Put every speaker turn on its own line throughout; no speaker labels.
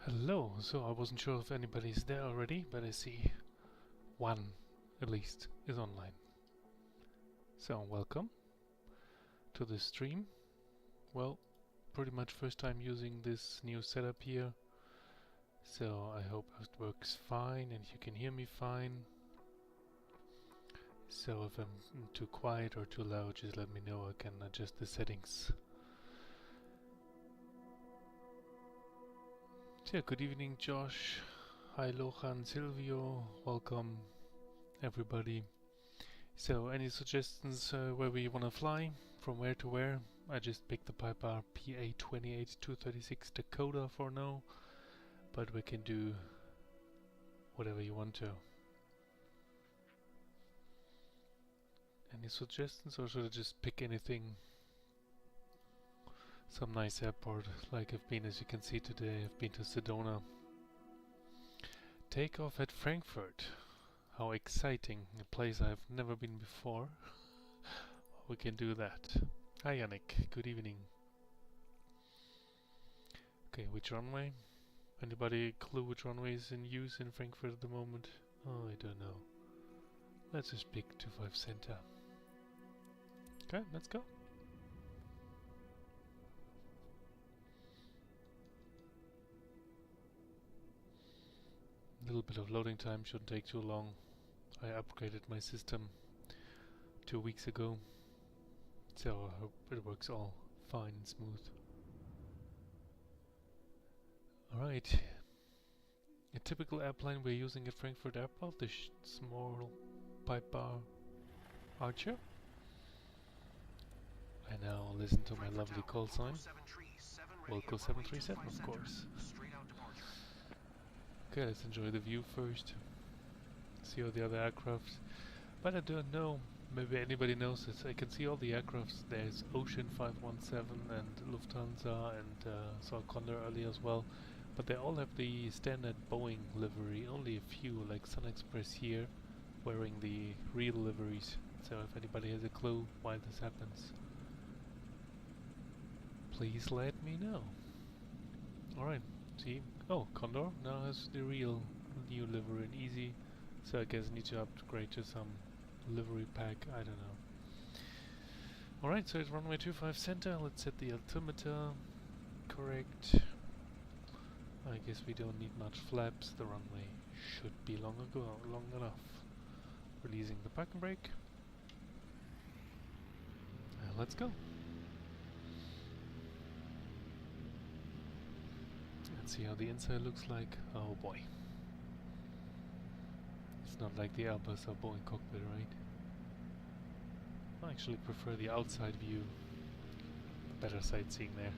Hello, so I wasn't sure if anybody's there already, but I see one, at least, is online. So, welcome to this stream. Well, pretty much first time using this new setup here. So, I hope it works fine and you can hear me fine. So, if I'm too quiet or too loud, just let me know, I can adjust the settings. So, yeah, good evening, Josh. Hi, Lohan, Silvio. Welcome, everybody. So, any suggestions where we want to fly? From where to where? I just picked the Piper PA28236 Dakota for now, but we can do whatever you want to. Any suggestions, or should I just pick anything? Some nice airport, like I've been, as you can see today, I've been to Sedona. Takeoff at Frankfurt. How exciting, a place I've never been before. We can do that. Hi Yannick, good evening. Okay, which runway? Anybody clue which runway is in use in Frankfurt at the moment? Oh, I don't know. Let's just pick 25 Center. Okay, let's go. A little bit of loading time, shouldn't take too long. I upgraded my system 2 weeks ago, so I hope it works all fine and smooth. Alright, a typical airplane we're using at Frankfurt Airport, the small Piper Archer. And now listen to my lovely call sign. Wilco737, of course. Okay, let's enjoy the view first. See all the other aircraft. But I don't know, maybe anybody knows this. I can see all the aircrafts. There's Ocean 517 and Lufthansa and saw Condor earlier as well. But they all have the standard Boeing livery. Only a few, like Sun Express here, wearing the real liveries. So if anybody has a clue why this happens, please let me know. Alright, see? Oh, Condor now has the real new livery and easy. So I guess I need to upgrade to some livery pack, I don't know. Alright, so it's runway 25 center. Let's set the altimeter correct. I guess we don't need much flaps. The runway should be long enough. Releasing the parking brake. Let's go. Let's see how the inside looks like. Oh boy. It's not like the Airbus or Boeing cockpit, right? I actually prefer the outside view. Better sightseeing there.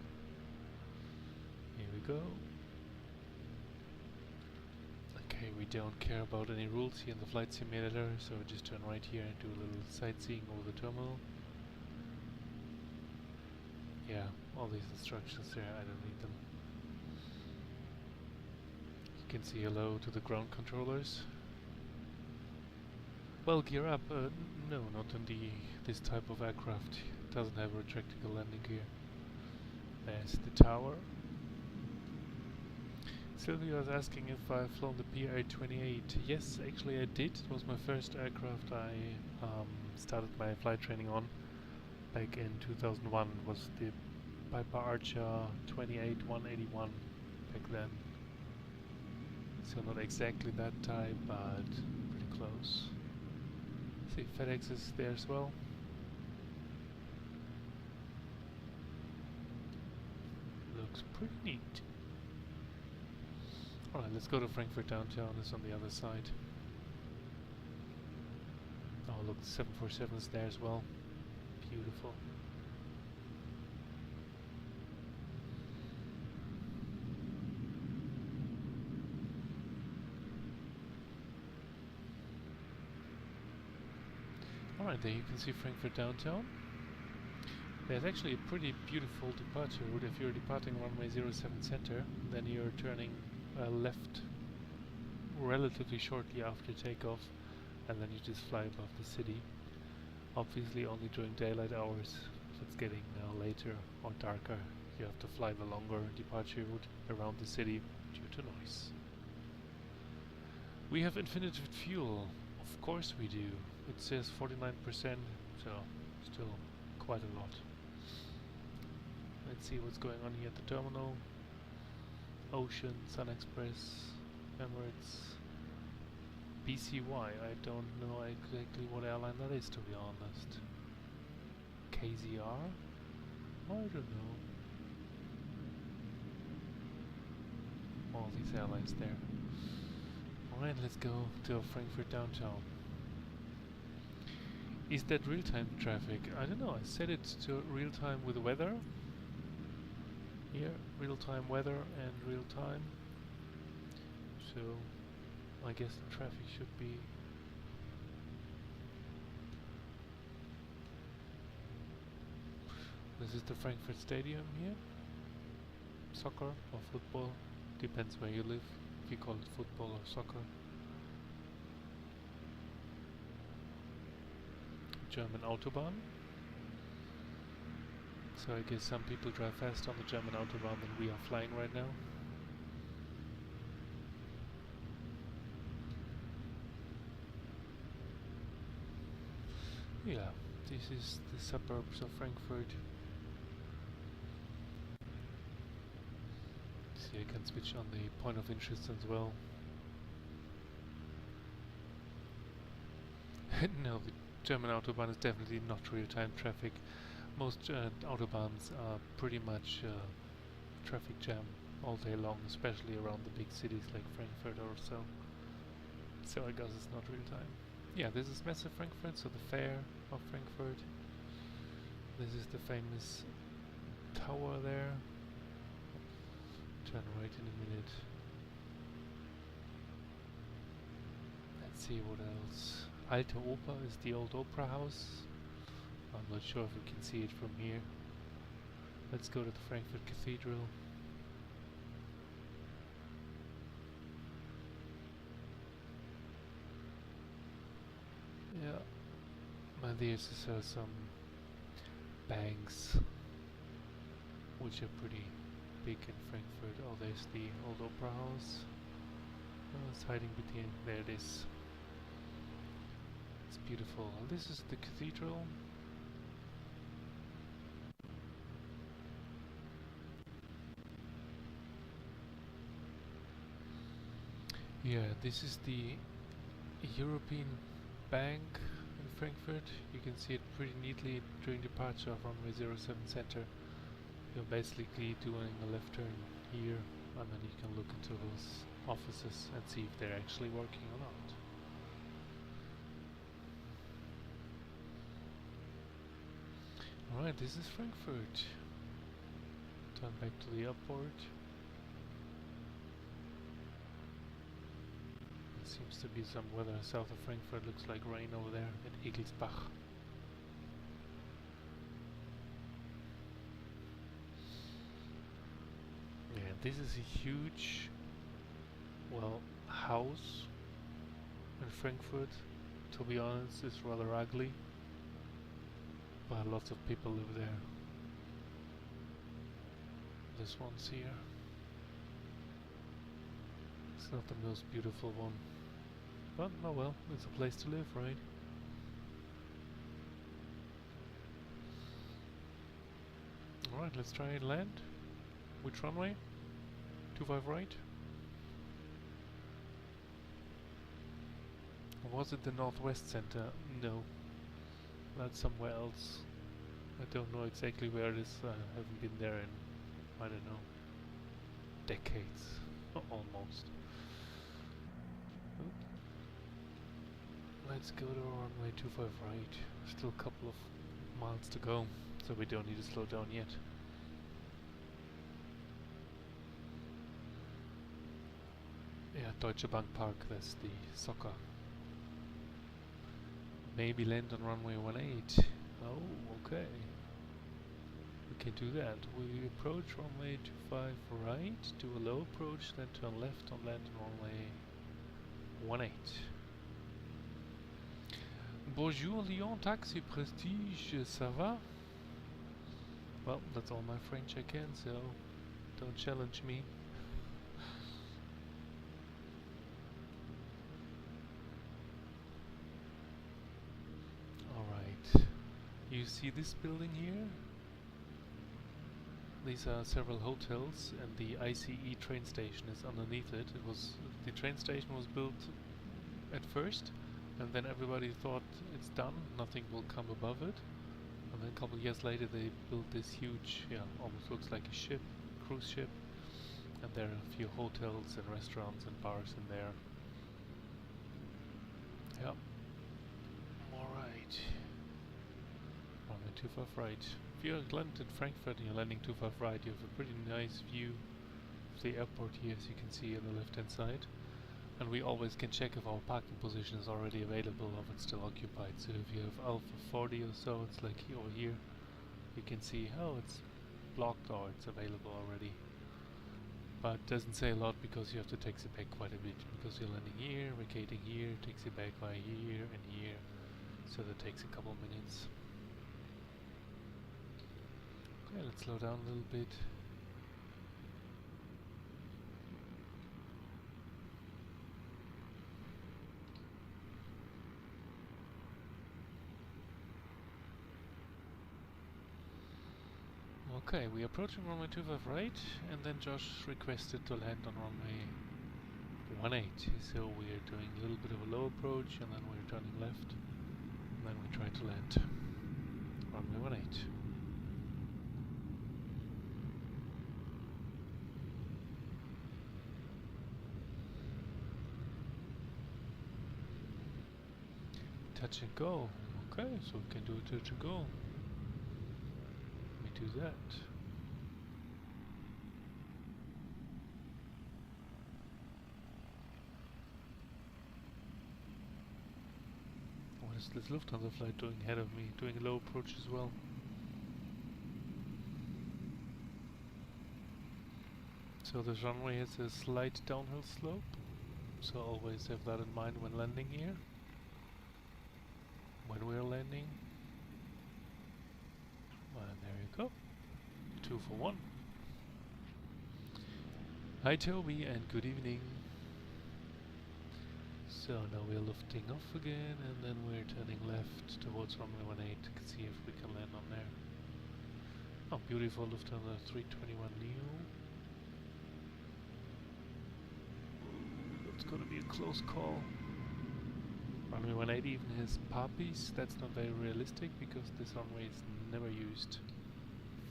Here we go. Okay, we don't care about any rules here in the flight simulator, so just turn right here and do a little sightseeing over the terminal. Yeah, all these instructions there, I don't need them. You can say hello to the ground controllers. Well, gear up. No, not on this type of aircraft. It doesn't have a retractable landing gear. There's the tower. Sylvia was asking if I've flown the PA-28. Yes, actually I did. It was my first aircraft I started my flight training on. Back in 2001 was the Piper Archer 28-181 back then. So not exactly that type, but pretty close. See, FedEx is there as well. Looks pretty neat. Alright, let's go to Frankfurt downtown. It's on the other side. Oh look, the 747 is there as well. Beautiful. Alright, there you can see Frankfurt downtown. There's actually a pretty beautiful departure route. If you're departing runway 07 center, then you're turning left relatively shortly after takeoff, and then you just fly above the city. Obviously only during daylight hours. If it's getting later or darker, you have to fly the longer departure route around the city. due to noise. We have infinite fuel. Of course we do. It says 49%, so still quite a lot. Let's see what's going on here at the terminal. Ocean, Sun Express, Emirates, BCY. I don't know exactly what airline that is, to be honest. KZR? I don't know. All these airlines there. Alright, let's go to Frankfurt downtown. Is that real-time traffic? I don't know, I set it to real-time with weather. Here, real-time weather and real-time. So, I guess the traffic should be... This is the Frankfurt Stadium here. Soccer or football, depends where you live, if you call it football or soccer. German Autobahn. So I guess some people drive faster on the German Autobahn than we are flying right now. Yeah, this is the suburbs of Frankfurt. See, I can switch on the point of interest as well. No, the German Autobahn is definitely not real-time traffic. Most autobahns are pretty much traffic jam all day long, especially around the big cities like Frankfurt or so. So I guess it's not real-time. Yeah, this is massive Frankfurt, so the fair of Frankfurt. This is the famous tower there. Turn right in a minute. Let's see what else. Alte Oper is the old opera house. I'm not sure if we can see it from here. Let's go to the Frankfurt Cathedral. Yeah. And there's some banks which are pretty big in Frankfurt. Oh, there's the old opera house. Oh, it's hiding between. There it is. It's beautiful. This is the cathedral. Yeah, this is the European Bank in Frankfurt. You can see it pretty neatly during departure from runway 07 center. You're basically doing a left turn here, and then you can look into those offices and see if they're actually working or not. Alright, this is Frankfurt. Turn back to the airport. There seems to be some weather south of Frankfurt. Looks like rain over there at Egelsbach. Yeah, this is a huge, well, house in Frankfurt. To be honest, it's rather ugly, but lots of people live there. This one's here. It's not the most beautiful one, but oh well, it's a place to live, right? Alright, let's try and land. Which runway? 25 right? Or was it the Northwest Center? No. That's somewhere else. I don't know exactly where it is. I haven't been there in, I don't know, decades. Almost. Oop. Let's go to runway 25 right. Still a couple of miles to go, so we don't need to slow down yet. Yeah, Deutsche Bank Park, that's the soccer. Maybe land on runway 18. Oh, okay. We can do that. We approach runway 25 right, do a low approach, then turn left and land on runway 18. Bonjour Lyon Taxi Prestige, ça va? Well, that's all my French I can, so don't challenge me. You see this building here? These are several hotels, and the ICE train station is underneath it. The train station was built at first, and then everybody thought it's done, nothing will come above it. And then a couple of years later they built this huge, almost looks like a ship, cruise ship, and there are a few hotels and restaurants and bars in there. Yep. Alright. Runway 25 right. If you're landed in Frankfurt and you're landing 25 right, you have a pretty nice view of the airport here, as you can see on the left hand side. And we always can check if our parking position is already available or if it's still occupied. So if you have Alpha 40 or so, it's like over here, you can see, oh, it's blocked or it's available already. But it doesn't say a lot because you have to taxi back quite a bit, because you're landing here, vacating here, taxi back by here and here. So that takes a couple minutes. Okay, let's slow down a little bit. Okay, we're approaching runway 25 right, and then Josh requested to land on runway 18. So we're doing a little bit of a low approach, and then we're turning left, and then we try to land runway 18. Touch and go. Okay, so we can do a touch and go. Let me do that. What is this Lufthansa flight doing ahead of me? Doing a low approach as well. So this runway has a slight downhill slope, so always have that in mind when landing here. When we're landing. And there you go. 2 for 1. Hi Toby and good evening. So now we're lifting off again, and then we're turning left towards runway 18 to see if we can land on there. Oh, beautiful Lufthansa 321 Neo. It's gonna be a close call. Runway 180 even has puppies. That's not very realistic because this runway is never used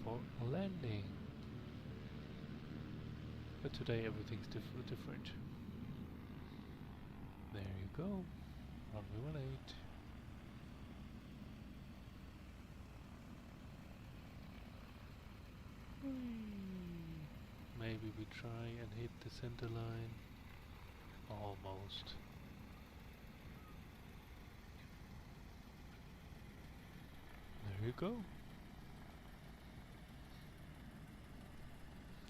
for landing. But today everything's different. There you go. Runway 18. Maybe we try and hit the center line. Almost. There you go.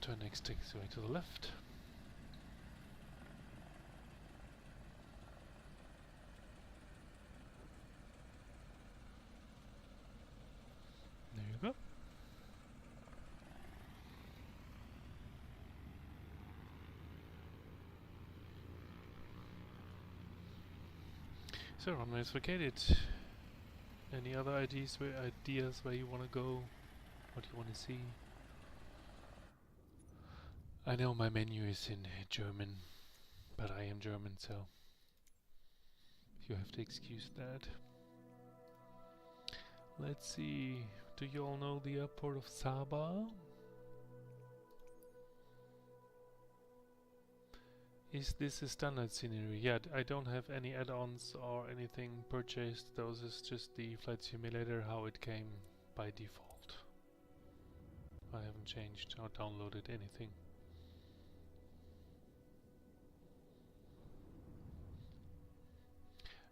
Turn next taxiway to the left. There you go. So runway is vacated. Any other ideas where you want to go? What you want to see? I know my menu is in German, but I am German, so you have to excuse that. Let's see. Do you all know the airport of Saba? Is this a standard scenery? Yeah, I don't have any add-ons or anything purchased. Those is just the flight simulator, how it came by default. I haven't changed or downloaded anything.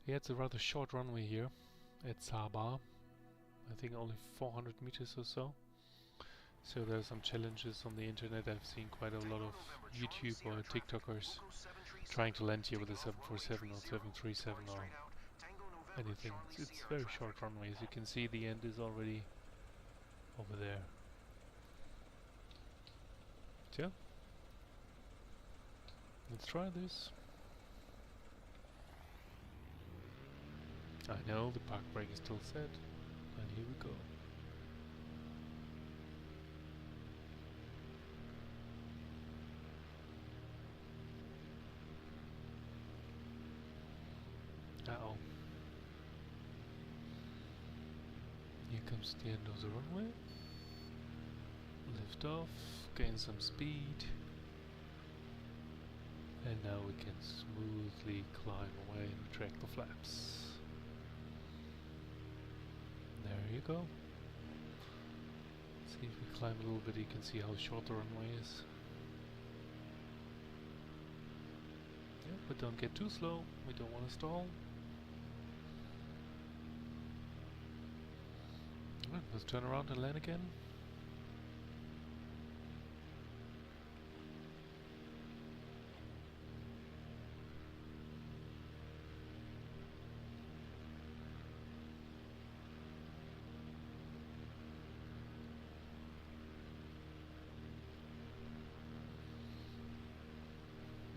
Yeah, it's a rather short runway here at Saba. I think only 400 meters or so. So there are some challenges on the internet. I've seen quite a lot of YouTube or TikTokers trying to land here with a 747 or 737 or anything. It's a very short runway. As you can see, the end is already over there. So yeah, let's try this. I know the park brake is still set. And here we go. Uh-oh. Here comes the end of the runway. Lift off, gain some speed. And now we can smoothly climb away and track the flaps. There you go. See if we climb a little bit, you can see how short the runway is. Yeah, but don't get too slow, we don't want to stall. Alright, let's turn around and land again.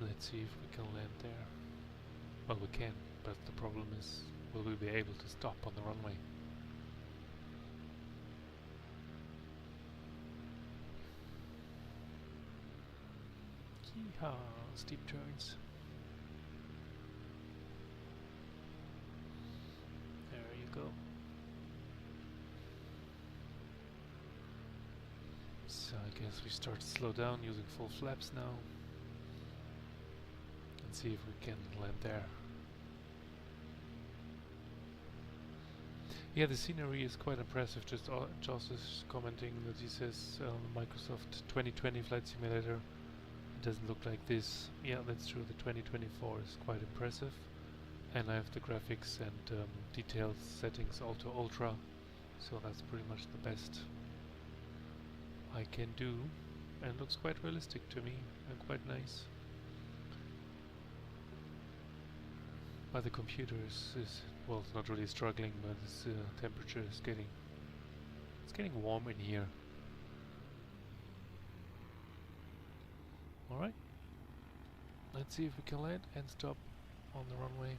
Let's see if we can land there. Well, we can, but the problem is, will we be able to stop on the runway? Yeehaw, steep turns. There you go. So I guess we start to slow down using full flaps now. And see if we can land there. Yeah, the scenery is quite impressive. Just Joss is commenting that he says Microsoft 2020 Flight Simulator doesn't look like this. Yeah, that's true. The 2024 is quite impressive. And I have the graphics and details settings all to ultra. So that's pretty much the best I can do. And looks quite realistic to me and quite nice. But the computer is well, it's not really struggling, but its temperature is getting warm in here. Alright, let's see if we can land and stop on the runway.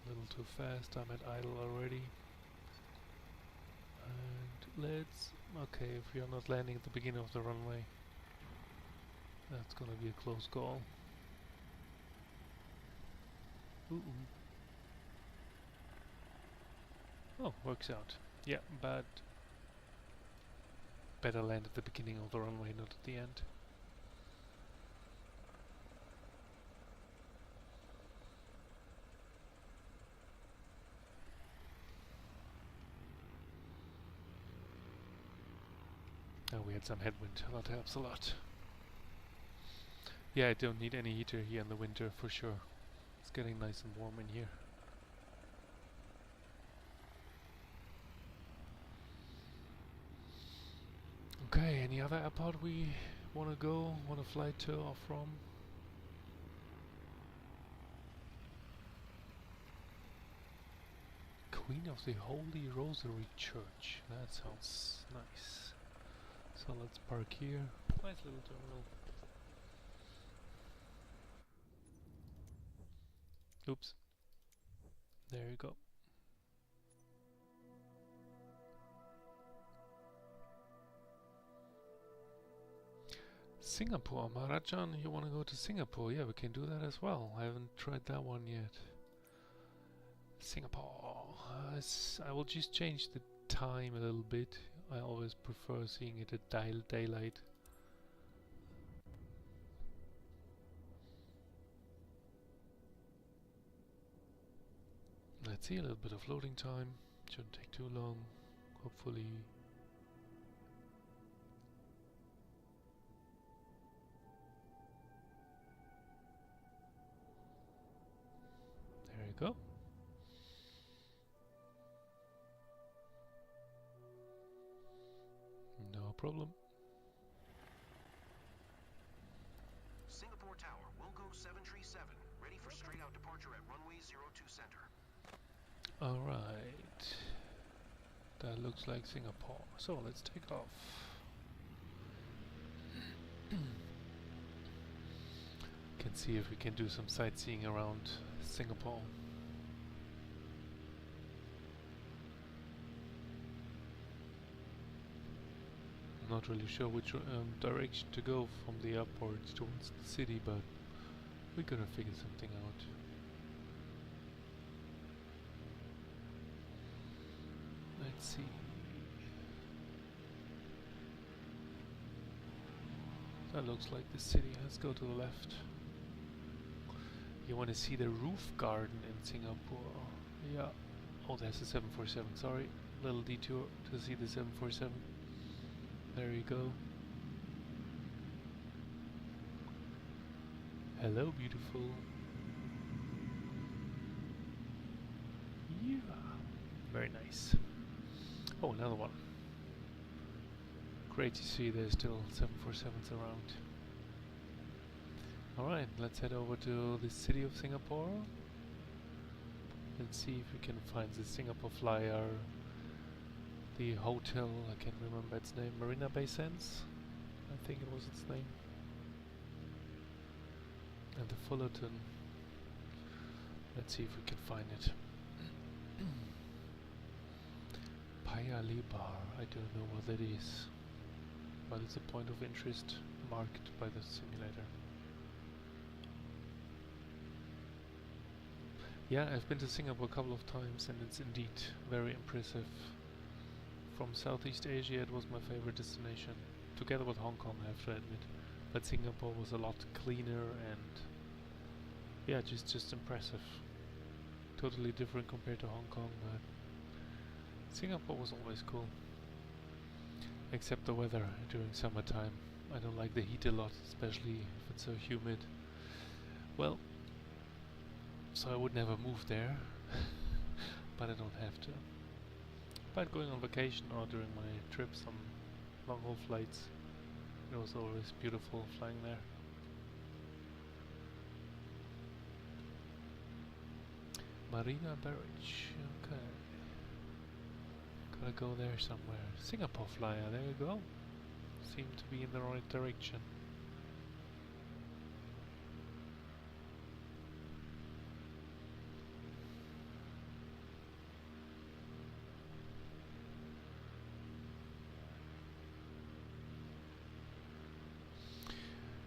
A little too fast, I'm at idle already. And let's... okay, if we are not landing at the beginning of the runway, that's gonna be a close call. Ooh. Oh, works out. Yeah, but better land at the beginning of the runway, not at the end. Oh, we had some headwind, that helps a lot. Yeah, I don't need any heater here in the winter for sure. It's getting nice and warm in here. Okay, any other airport we want to go, want to fly to or from? Queen of the Holy Rosary Church. That sounds nice. So let's park here. Nice little terminal. Oops. There you go. Singapore, Maharajan, you want to go to Singapore? Yeah, we can do that as well. I haven't tried that one yet. Singapore. I will just change the time a little bit. I always prefer seeing it at daylight. Let's see, a little bit of loading time. Shouldn't take too long, hopefully. There you go. No problem.
Singapore Tower, Wilco737, ready for straight out departure at runway 02 center.
Alright. That looks like Singapore. So let's take off. can see if we can do some sightseeing around Singapore. I'm not really sure which direction to go from the airport towards the city, but we're gonna figure something out. Let's see. That looks like the city. Let's go to the left. You want to see the roof garden in Singapore? Yeah. Oh, there's a 747. Sorry. Little detour to see the 747. There you go. Hello, beautiful. Yeah. Very nice. Oh, another one. Great to see there's still 747s around. Alright, let's head over to the city of Singapore and see if we can find the Singapore Flyer, the hotel, I can't remember its name, Marina Bay Sands, I think it was its name, and the Fullerton. Let's see if we can find it. Paya Lebar, I don't know what that is, but it's a point of interest marked by the simulator. Yeah, I've been to Singapore a couple of times and it's indeed very impressive. From Southeast Asia it was my favorite destination, together with Hong Kong, I have to admit. But Singapore was a lot cleaner and yeah, just impressive. Totally different compared to Hong Kong, but Singapore was always cool. Except the weather during summertime. I don't like the heat a lot, especially if it's so humid. Well, so I would never move there, but I don't have to. But going on vacation or during my trips on long haul flights, it was always beautiful flying there. Marina Barrage, okay. Gotta go there somewhere. Singapore Flyer, there you go. Seem to be in the right direction.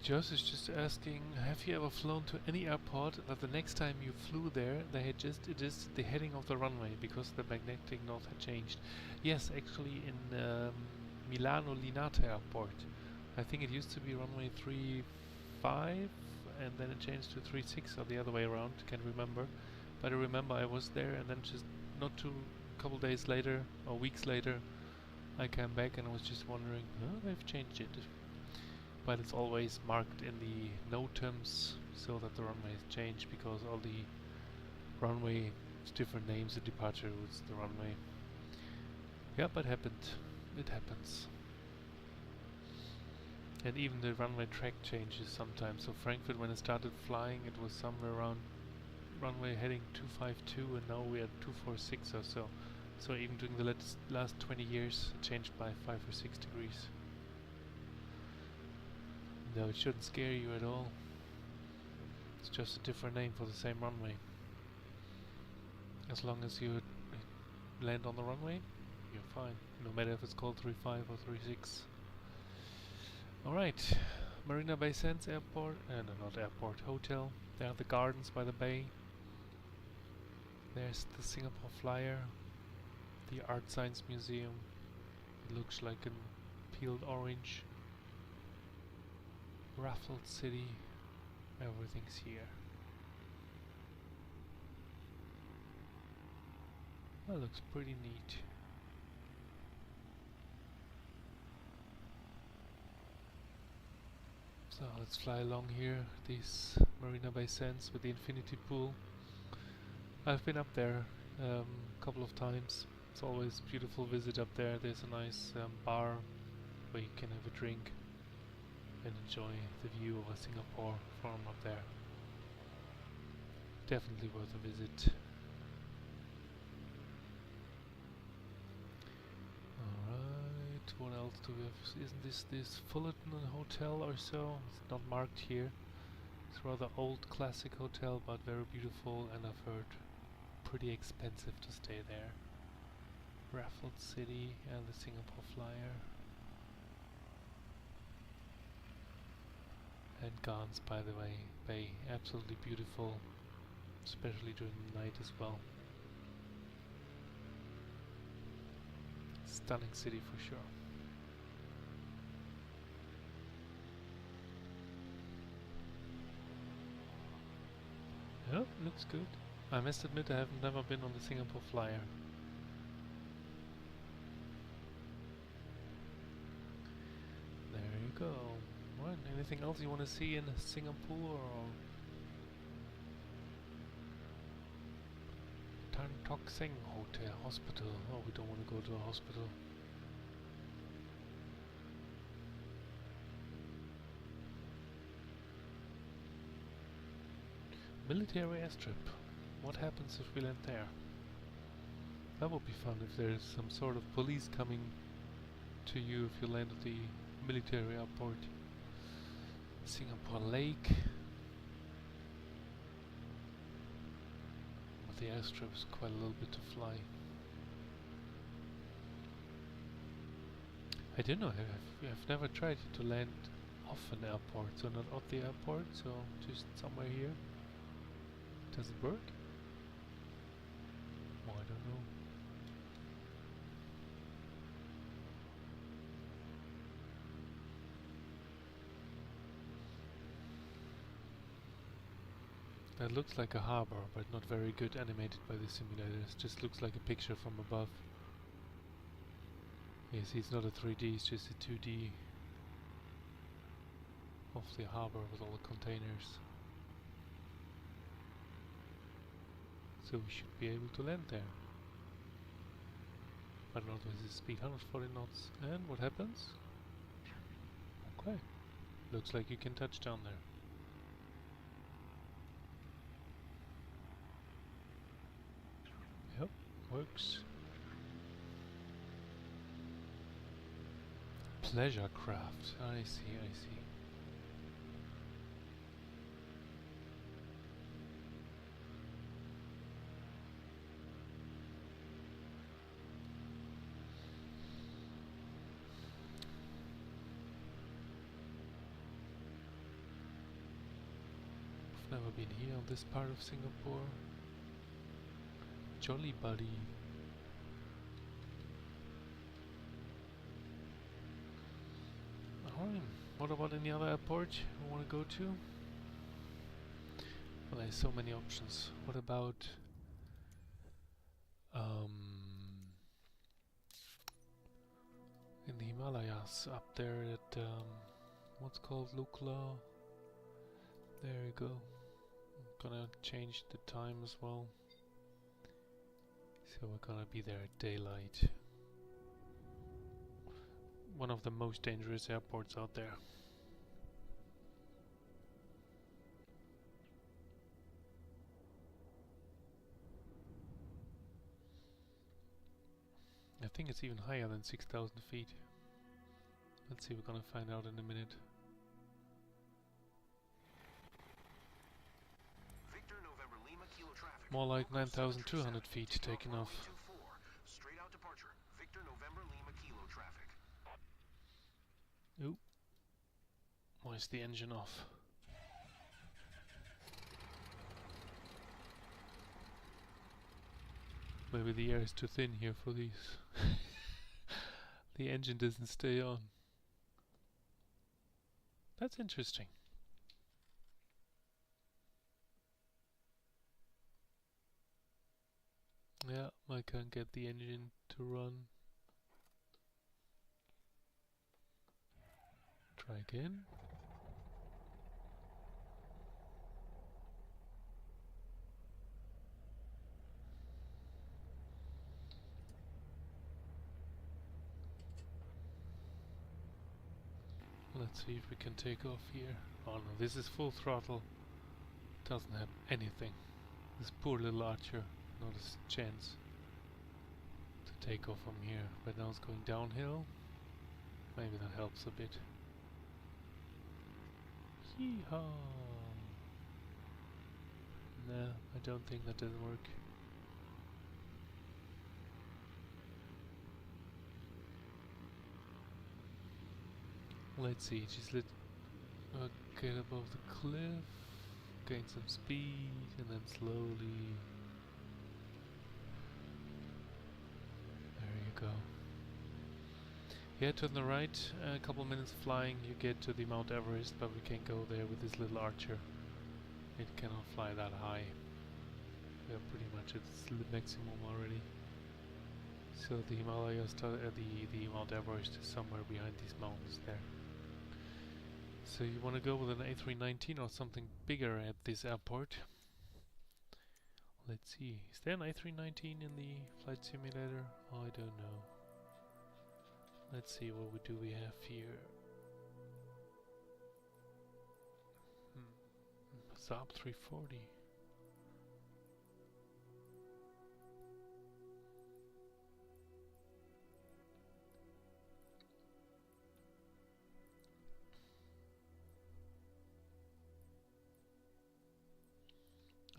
Joss is just asking, have you ever flown to any airport that the next time you flew there they had just adjusted the heading of the runway because the magnetic north had changed? Yes, actually in Milano Linate Airport. I think it used to be runway 35 and then it changed to 36 or the other way around, can't remember. But I remember I was there and then just not too couple days later or weeks later I came back and I was just wondering, huh, they've changed it. But it's always marked in the NOTAMs so that the runway has changed because all the runway, different names, the departure routes, the runway. Yeah, but happened. It happens. And even the runway track changes sometimes. So Frankfurt, when it started flying, it was somewhere around runway heading 252 and now we're at 246 or so. So even during the last 20 years it changed by 5 or 6 degrees. No, it shouldn't scare you at all. It's just a different name for the same runway. As long as you land on the runway, you're fine. No matter if it's called 35 or 36. Alright, Marina Bay Sands Airport, no, not airport, hotel. There are the gardens by the bay. There's the Singapore Flyer, the Art Science Museum. It looks like an peeled orange. Raffled City, everything's here. That looks pretty neat. So let's fly along here, this Marina Bay Sands with the infinity pool. I've been up there a couple of times. It's always a beautiful visit up there. There's a nice bar where you can have a drink and enjoy the view of Singapore from up there. Definitely worth a visit. Alright, what else do we have? Isn't this Fullerton Hotel or so? It's not marked here. It's a rather old classic hotel, but very beautiful, and I've heard pretty expensive to stay there. Raffles City and the Singapore Flyer. And Gans, by the way, Bay, absolutely beautiful, especially during the night as well. Stunning city for sure. Yep, looks good. I must admit I have never been on the Singapore Flyer. There you go. Right, anything else you want to see in Singapore or Tan Tock Seng Hotel Hospital? Oh, we don't want to go to a hospital. Military airstrip. What happens if we land there? That would be fun if there's some sort of police coming to you if you land at the military airport. Singapore Lake. But the airstrip is quite a little bit to fly. I don't know, I've never tried to land off an airport, so not off the airport, so just somewhere here. Does it work? Oh, I don't know. That looks like a harbor, but not very good animated by the simulators. Just looks like a picture from above. You see, it's not a 3D, it's just a 2D of the harbor with all the containers. So we should be able to land there. I don't know, this is speed 140 knots. And what happens? Okay. Looks like you can touch down there. Yep, works. Pleasure craft. I see, I see. Never been here on this part of Singapore. Jolly buddy. Alright, what about any other airport you want to go to? Well, there's so many options. What about in the Himalayas up there at what's called Lukla? There you go. Gonna change the time as well, so we're gonna be there at daylight. One of the most dangerous airports out there. I think it's even higher than 6,000 feet. Let's see, we're gonna find out in a minute. More like 9,200 feet taken off.
Straight out departure. Victor November Lima Kilo traffic.
Ooh. Why is the engine off? Maybe the air is too thin here for these. The engine doesn't stay on. That's interesting. Yeah, I can't get the engine to run. Try again. Let's see if we can take off here. Oh no, this is full throttle. Doesn't have anything. This poor little Archer. Not a chance to take off from here, but now it's going downhill. Maybe that helps a bit. Yeehaw! Nah, I don't think that doesn't work. Let's see, just get above the cliff, gain some speed, and then slowly. There you go. Yeah, to the right, a couple minutes flying, you get to the Mount Everest, but we can't go there with this little archer. It cannot fly that high. We are pretty much at its maximum already. So the Himalayas, the Mount Everest is somewhere behind these mountains there. So you want to go with an A319 or something bigger at this airport. Let's see, is there an A319 in the flight simulator? I don't know. Let's see, what do we have here? Saab 340.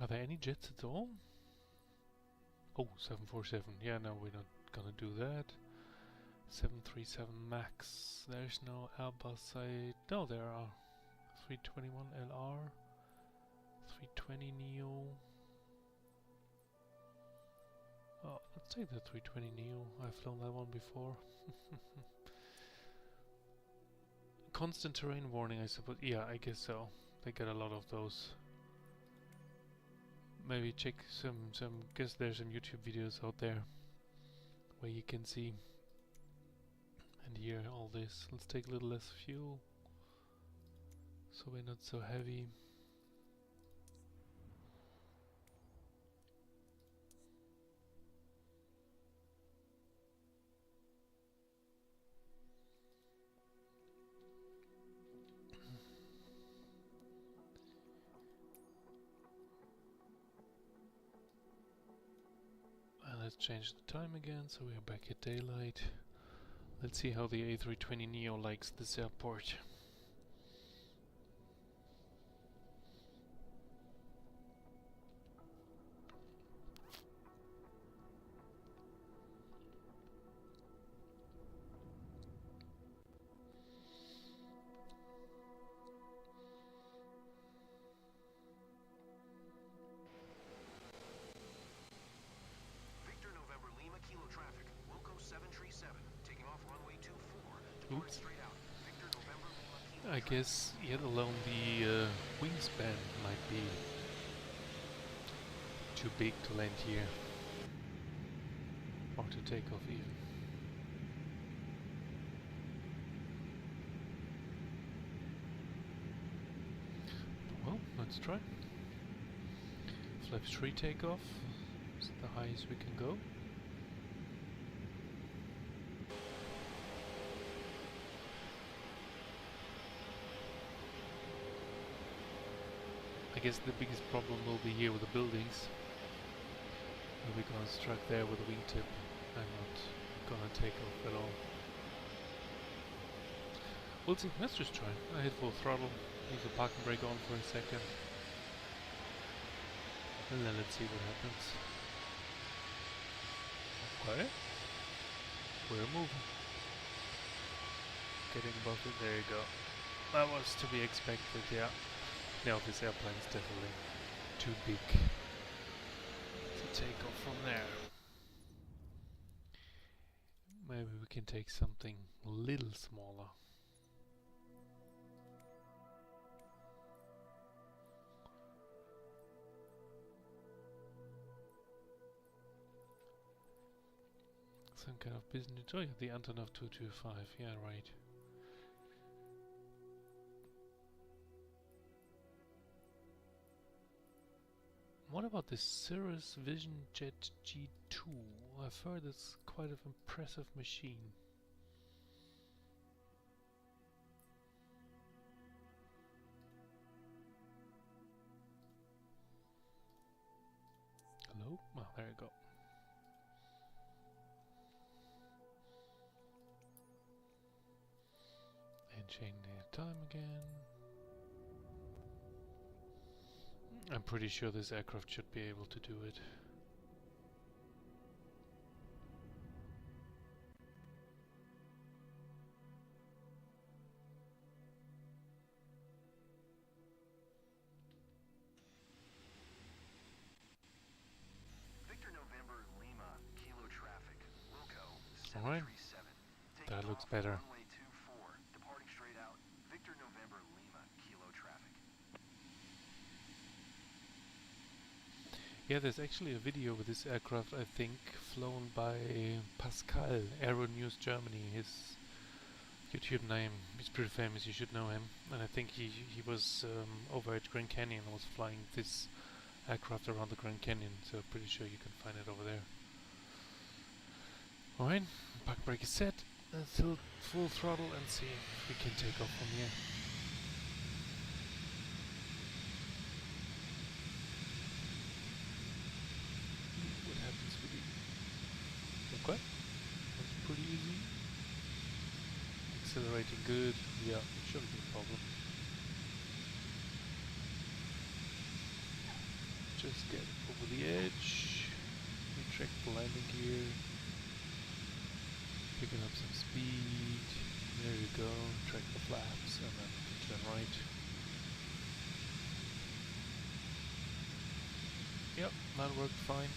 Are there any jets at all? Oh, 747. Yeah, no, we're not gonna do that. 737 Max. There's no Airbus. No, there are. 321 LR. 320 Neo. Oh, let's take the 320 Neo. I've flown that one before. Constant terrain warning, I suppose. Yeah, I guess so. They get a lot of those. Maybe check guess there's some YouTube videos out there where you can see and hear all this. Let's take a little less fuel so we're not so heavy. Let's change the time again, so we are back at daylight. Let's see how the A320 Neo likes this airport.
Victor November Lima Kilo traffic. Wilco737 taking off runway 24. Depart
Oops.
straight out. Victor November Lima Kilo
I guess yet alone the wingspan might be too big to land here. Or to take off even. Well, let's try. Flaps 3 takeoff. It's the highest we can go. I guess the biggest problem will be here with the buildings. We're gonna strike there with a wingtip and not gonna take off at all. We'll see, let's just try. I hit full throttle, leave the parking brake on for a second. And then let's see what happens. Okay. We're moving. Getting above it, there you go. That was to be expected, yeah. Now this airplane is definitely too big to take off from there. Maybe we can take something a little smaller. Some kind of business. Oh yeah, the Antonov 225. Yeah, right. What about this Cirrus Vision Jet G2? I've heard it's quite an impressive machine. Hello? Oh, there you go. And change the time again. I'm pretty sure this aircraft should be able to do it.
Victor November Lima, Kilo traffic. Wilco
Alright,
737.
that looks better.
Runway 24, departing straight out. Victor November Lima, Kilo traffic.
Yeah, there's actually a video with this aircraft, I think, flown by Pascal, Aero News Germany. His YouTube name, he's pretty famous, you should know him. And I think he was over at Grand Canyon and was flying this aircraft around the Grand Canyon, so pretty sure you can find it over there. Alright, park brake is set. Let's tilt full throttle and see if we can take off from here. What happens with the... Okay, that's pretty easy. Accelerating good, yeah, it shouldn't be a problem. Just get over the edge, retract the landing gear, picking up some speed, there you go, track the flaps and then turn right. Yep, that worked fine.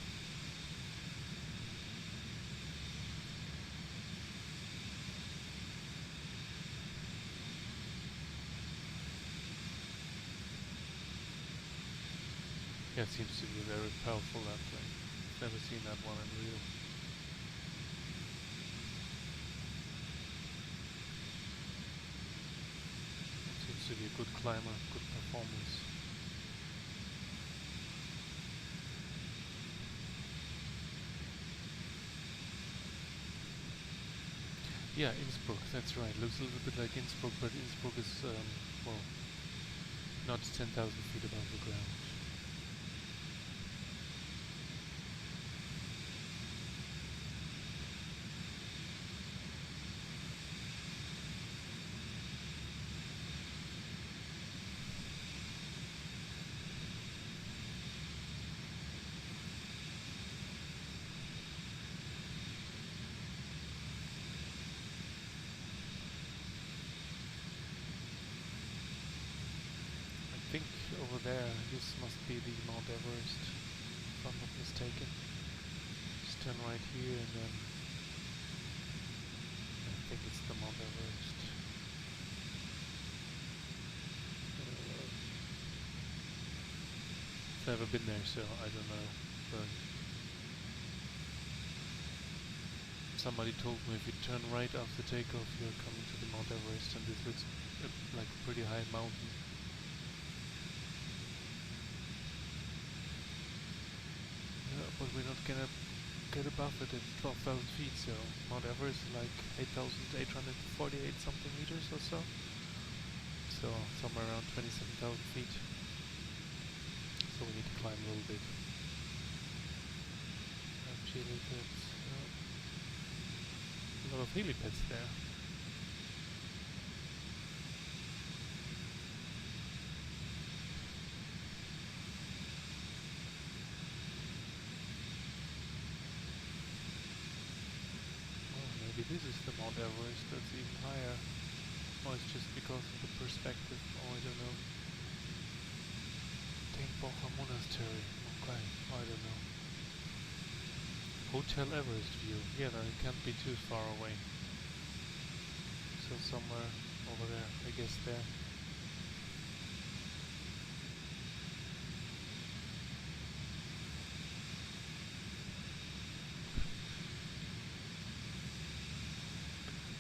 Yeah, it seems to be very powerful, that plane. Never seen that one in real. Seems to be a good climber, good performance. Yeah, Innsbruck, that's right. Looks a little bit like Innsbruck, but Innsbruck is, well, not 10,000 feet above the ground. I think over there, this must be the Mount Everest, if I'm not mistaken. Just turn right here and then I think it's the Mount Everest. I've never been there, so I don't know, but somebody told me if you turn right after takeoff you're coming to the Mount Everest, and this looks like a pretty high mountain. But we're not gonna get above it at 12,000 feet, so Mount Everest is like 8,848 something meters or so. So somewhere around 27,000 feet. So we need to climb a little bit. Helipads. A lot of helipads there. Maybe this is the Mount Everest that's even higher. Or it's just because of the perspective, or I don't know. Tankbacher Monastery, okay, I don't know. Hotel Everest view, yeah, no, it can't be too far away. So somewhere over there, I guess there.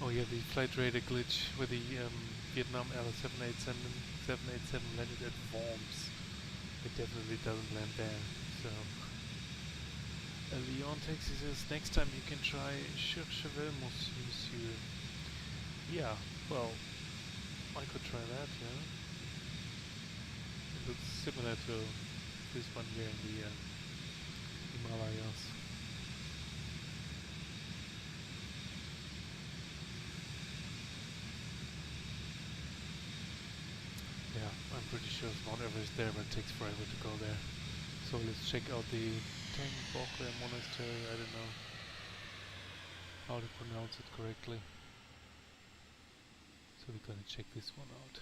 Oh yeah, the flight radar glitch with the Vietnam Air 787 landed at Worms. It definitely doesn't land there. So Lyon Taxi says next time you can try Courchevel, monsieur. Yeah, well, I could try that, yeah. It looks similar to this one here in the Himalayas. Yeah, I'm pretty shows Mount Everest there, but it takes forever to go there. So let's check out the Tengboche Monastery. I don't know how to pronounce it correctly. So we're gonna check this one out.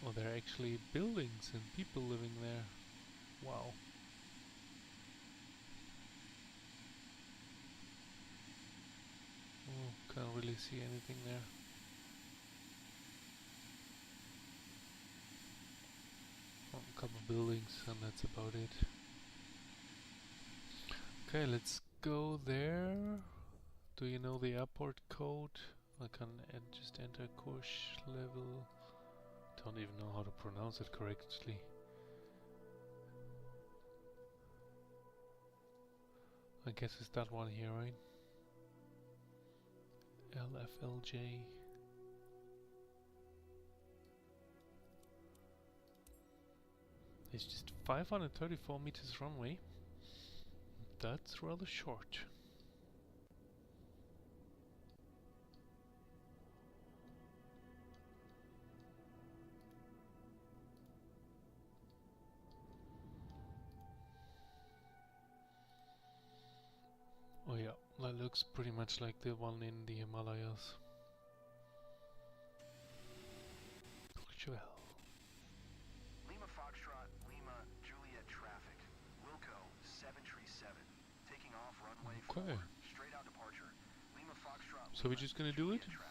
Oh, there are actually buildings and people living there. Wow. Oh, can't really see anything there. Oh, a couple buildings and that's about it. Okay, let's go there. Do you know the airport code? I can just enter course level. Don't even know how to pronounce it correctly. I guess it's that one here, right? LFLJ. It's just 534 meters runway. That's rather short. Oh yeah, that looks pretty much like the one in the Himalayas. Well.
Lima Foxtrot, Lima, Juliet traffic. Wilco737, taking off runway 4, straight out departure. Lima Foxtrot,
so we're just gonna do it?
Traffic.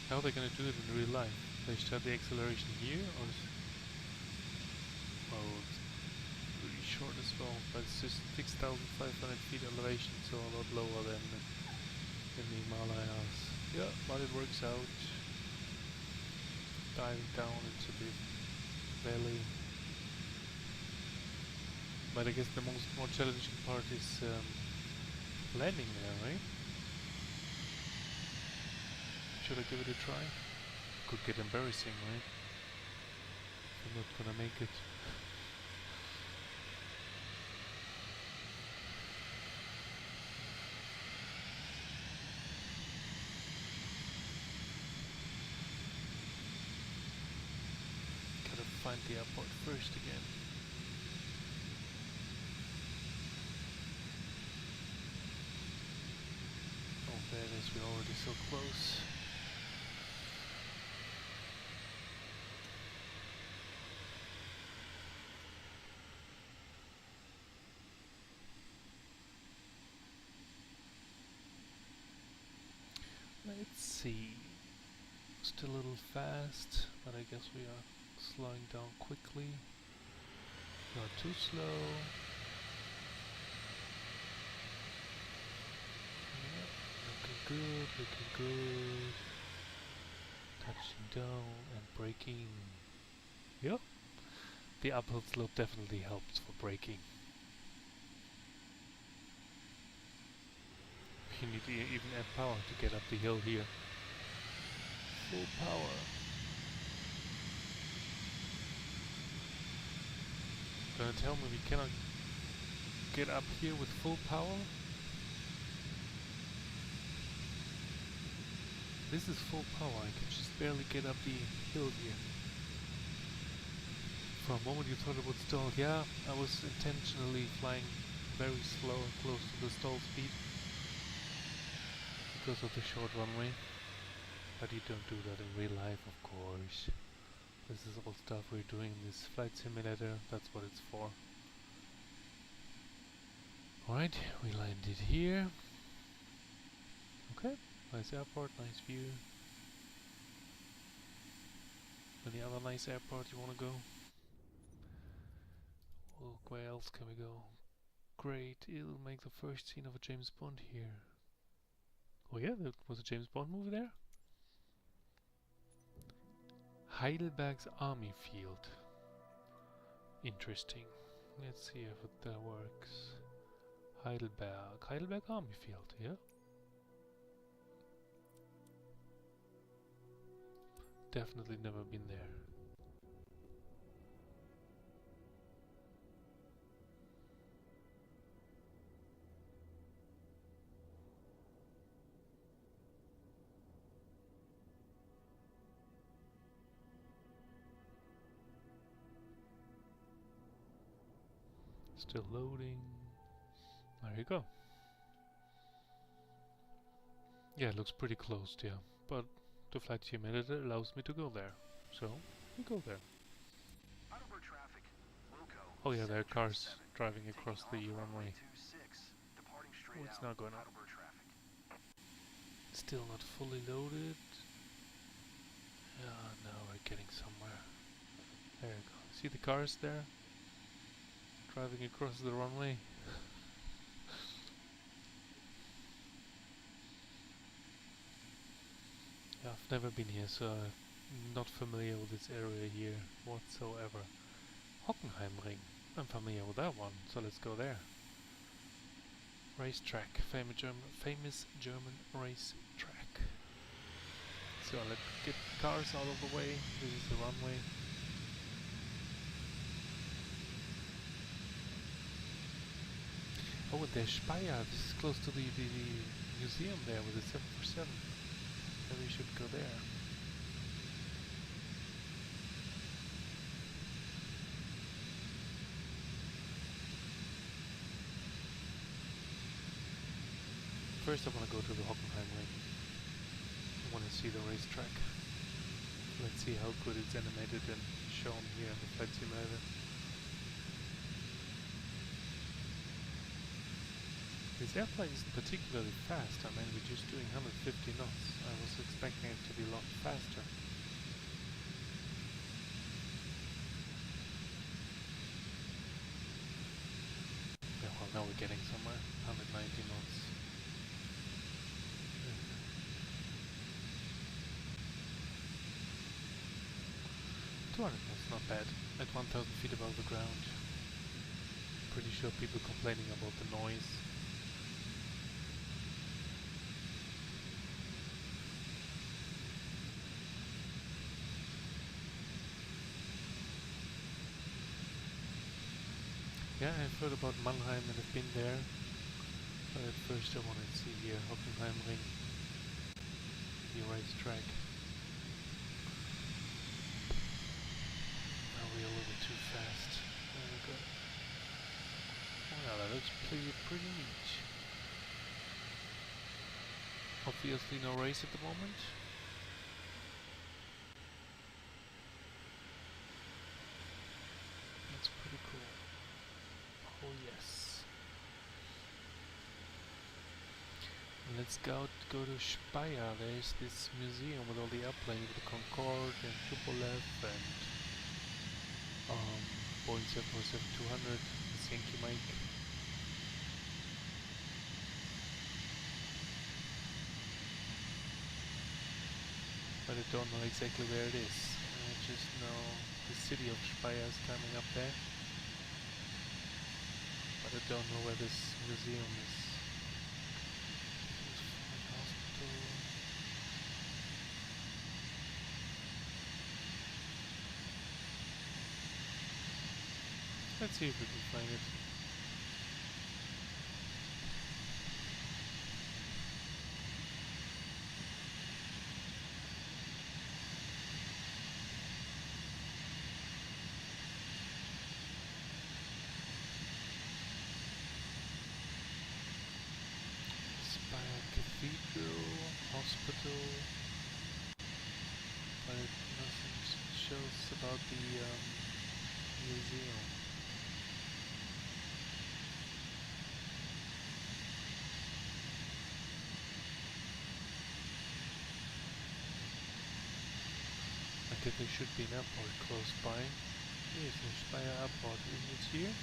How are they gonna do it in real life? They start the acceleration here, or oh, it's pretty short as well, but it's just 6,500 feet elevation, so a lot lower than in the Himalayas. Yeah, but it works out. Diving down into the valley. But I guess the more challenging part is landing there, right? Should I give it a try? Could get embarrassing, right? I'm not gonna make it. Gotta find the airport first again. Oh, there it is. We're already so close. Let's see. Still a little fast, but I guess we are slowing down quickly. Not too slow. Yep, looking good, looking good. Touching down and braking. Yep. The uphill slope definitely helps for braking. You need to even add power to get up the hill here. Full power. Gonna tell me we cannot get up here with full power? This is full power, I can just barely get up the hill here. For a moment you thought it would stall. Yeah, I was intentionally flying very slow and close to the stall speed. Because of the short runway, but you don't do that in real life, of course. This is all stuff we're doing in this flight simulator, that's what it's for. Alright, we landed here. Okay, nice airport, nice view. Any other nice airport you want to go? Oh, where else can we go? Great, it'll make the first scene of a James Bond here. Oh yeah, there was a James Bond movie there? Heidelberg's Army Field. Interesting. Let's see if that works. Heidelberg Army Field, yeah? definitely never been there. Still loading. There you go. Yeah, it looks pretty closed, yeah. But the flight simulator allows me to go there. So, we go there.
Heidelberg traffic. Wilco
Oh yeah, there are cars
737,
driving
taking
across
off
the
on
runway.
26, departing straight
Oh, it's
out.
not going up.
Heidelberg traffic.
Still not fully loaded. Yeah, now we're getting somewhere. There you go. See the cars there? Driving across the runway. Yeah, I've never been here, so I'm not familiar with this area here whatsoever. Hockenheimring. I'm familiar with that one, so let's go there. Racetrack. Famous German racetrack. So let's get cars out of the way. This is the runway. Oh, and there's Speyer. This is close to the museum there with the 747. Maybe we should go there. First I want to go to the Hockenheimring. I want to see the racetrack. Let's see how good it's animated and shown here in the flight simulator. This airplane isn't particularly fast. I mean, we're just doing 150 knots. I was expecting it to be a lot faster. Yeah, well, now we're getting somewhere. 190 knots. 200 knots, not bad. At 1,000 feet above the ground. Pretty sure people complaining about the noise. Yeah, I've heard about Mannheim and I've been there. But at first I want to see here Hockenheimring, the racetrack. Now we're a little too fast. There we go. Well, that looks pretty neat. Obviously no race at the moment. That's pretty cool. Oh yes. Let's go to Speyer. There's this museum with all the airplanes, with the Concorde and Tupolev and Boeing 747-200, the Yankee Mike. But I don't know exactly where it is. I just know the city of Speyer is coming up there. But I don't know where this museum is. Let's see if we can find it. Speyer Cathedral, Hospital, but nothing shows about the museum. Okay, there should be an airport close by. Here's the Speyer Airport, isn't it here?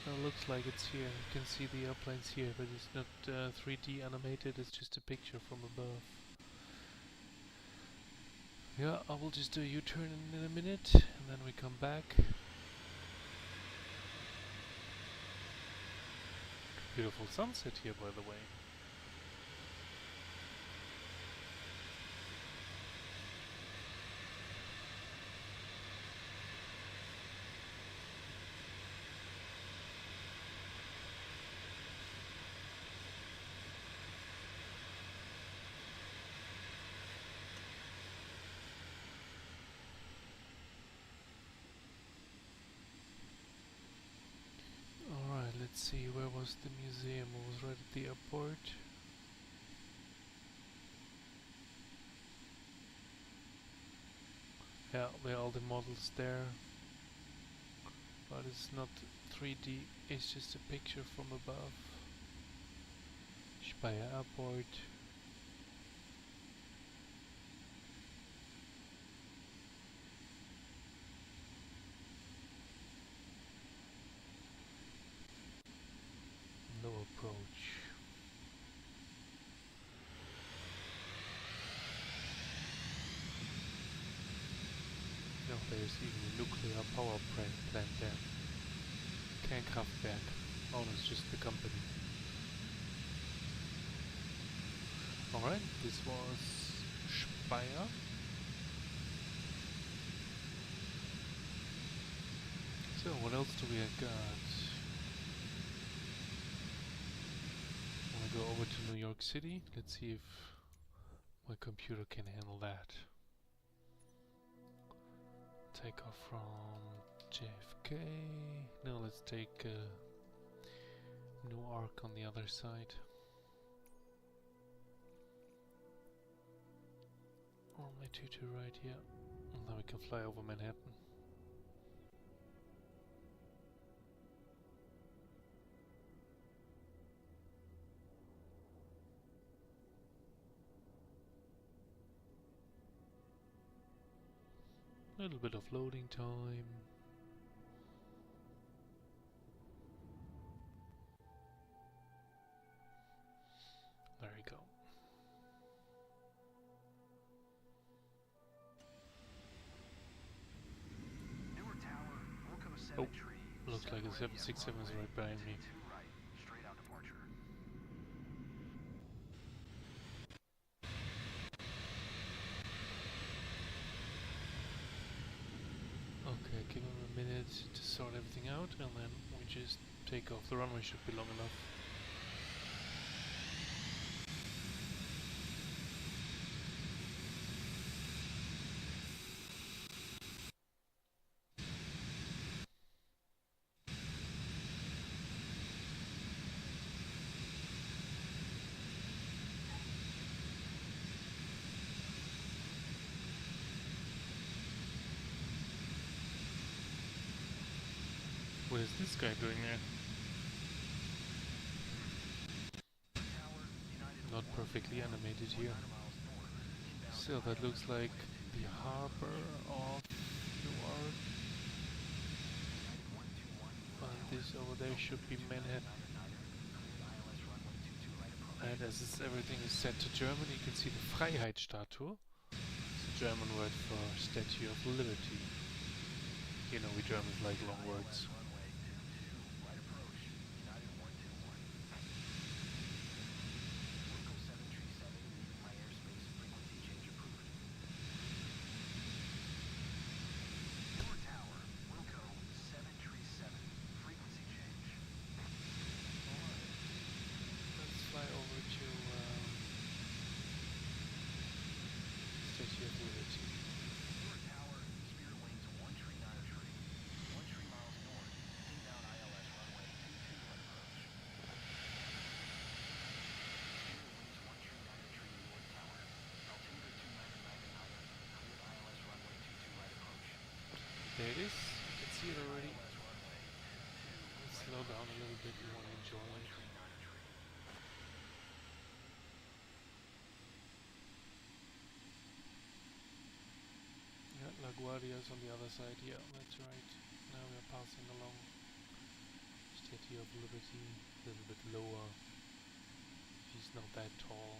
It looks like it's here. You can see the airplanes here, but it's not 3D animated, it's just a picture from above. Yeah, I will just do a U-turn in a minute, and then we come back. Beautiful sunset here, by the way. see, where was the museum? It was right at the airport. Yeah, there are all the models there. But it's not 3D, it's just a picture from above. Speyer Airport. No approach. No, there's even a nuclear power plant there. Kernkraftwerk. Oh, no, it's just the company. Alright, this was Speyer. So, what else do we have got? Wanna go over to New York City? Let's see if my computer can handle that. Take off from JFK. No, let's take Newark on the other side. Only 22 right here. And then we can fly over Manhattan. A little bit of loading time. There we go.
Newer tower, Wilco737.
Oh, looks like a 767 is right behind me.
Right, straight out departure.
Okay, give him a minute to sort everything out and then we just take off. The runway should be long enough. What is this guy doing there? Not perfectly animated here. So that looks like the harbor of Newark. And this over there should be Manhattan. And as everything is set to German, you can see the Freiheitsstatue. It's a German word for Statue of Liberty. You know, we Germans like long words. There it is, you can see it already. Let's slow down a little bit, we want to enjoy it. Yeah, LaGuardia is on the other side, yeah, that's right. Now we are passing along Statue of Liberty, a little bit lower. She's not that tall.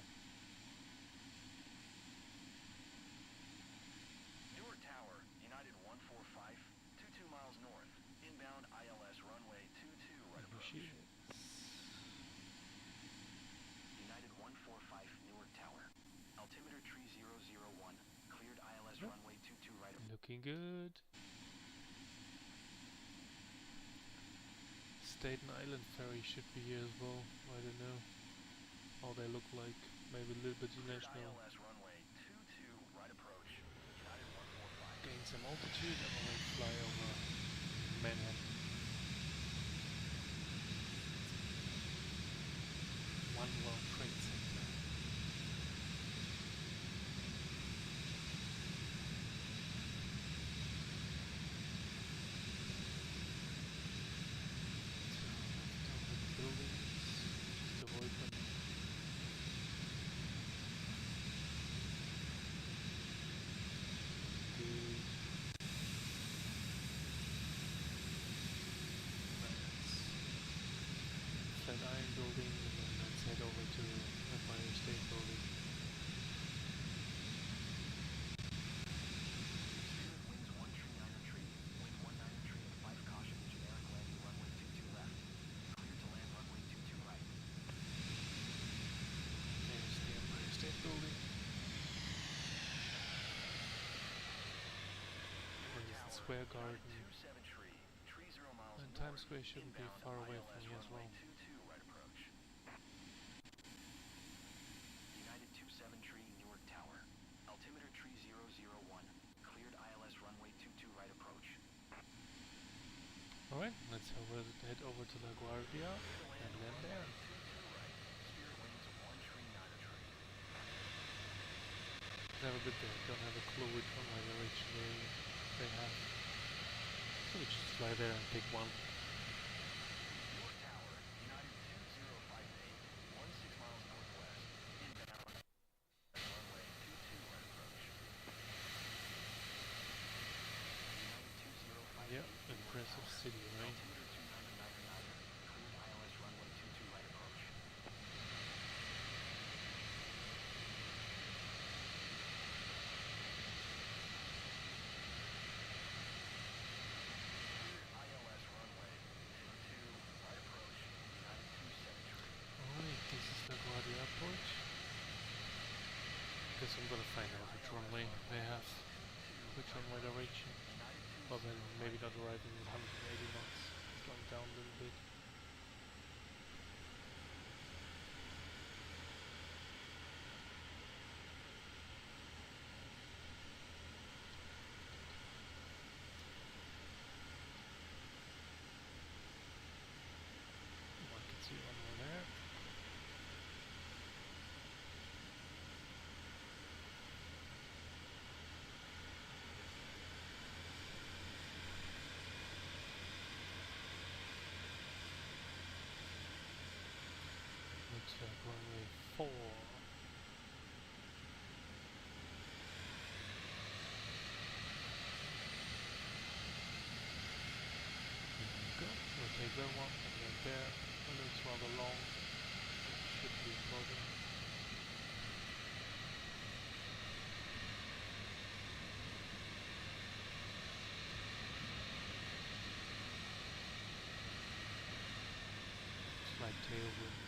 United 145 Newark Tower. Altimeter tree 001. Cleared ILS runway 22 right.
Looking good. Staten Island ferry should be here as well. I don't know how they look like. Maybe a little bit international.
ILS runway 22 right approach. United 145.
Gain some altitude and then fly over Manhattan. over to Empire State Building. There's the Empire State Building. There's the Square Garden. And Times Square shouldn't be far away from here as well.
United 27 tree, Newark Tower. Altimeter tree 001. Cleared ILS runway 22 right approach.
Alright, let's head over to LaGuardia and land there. Never been there, don't have a clue which one direction they have. So we just fly there and pick one.
Newark Tower, United 2058, 16 miles northwest, inbound, runway 22 right approach. United 2058.
Yep, impressive city, right?
Altimeter 2999, cleared ILS runway 22 right approach.
Alright, this is LaGuardia Airport. Guess I'm gonna find out which runway they have, which runway direction. Well then, maybe not arriving at 180 knots, slowing down a little bit. I can see one more there. Looks like runway 4. There we go. We'll take that one and then there. It looks rather long. Should be a problem. Slight tailwind.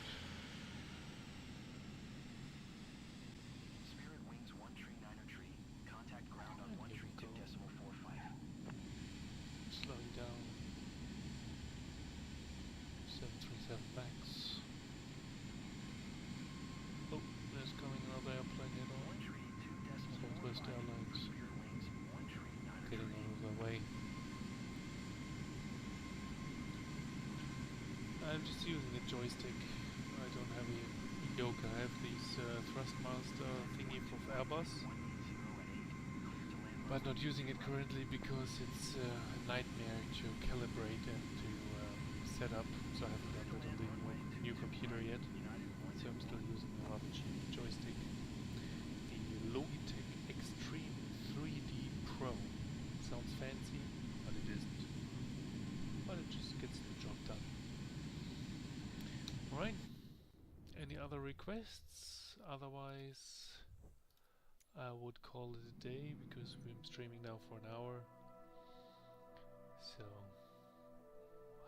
Spirit Wings 1 tree 9er tree. Contact ground on
And
1
here
tree
we
2
go.
decimal 45.
Slowing down. 737 Max. Oh, there's coming another airplane head
1
on.
tree 2 decimal
Southwest
45.
Airlines.
Spirit Wings 1 tree 9er
Getting
tree.
out of the way. I'm just using a joystick. I don't have a yoke. I have these Thrustmaster thingy from Airbus, but not using it currently because it's a nightmare to calibrate and to set up. So I haven't done that on the new computer yet. So I'm still using a rather cheap joystick. The Logitech Extreme 3D Pro. Sounds fancy, but it isn't. But it just gets the job done. Alright. Any other requests? Otherwise, I would call it a day because we're streaming now for an hour. So,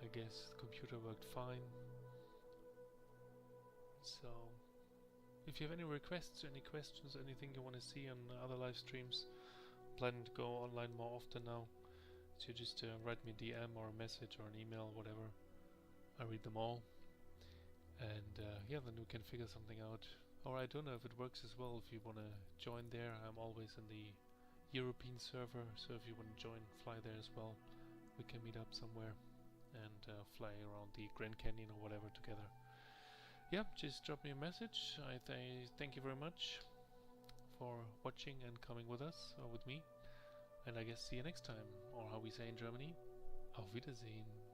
I guess the computer worked fine. So, if you have any requests, any questions, anything you want to see on other live streams, planning to go online more often now. So just write me a DM or a message or an email, whatever. I read them all. And yeah, then we can figure something out. Or I don't know if it works as well if you want to join there. I'm always in the European server, so if you want to join, fly there as well. We can meet up somewhere and fly around the Grand Canyon or whatever together. Yeah, just drop me a message. I thank you very much for watching and coming with us, or with me. And I guess see you next time, or how we say in Germany, Auf Wiedersehen.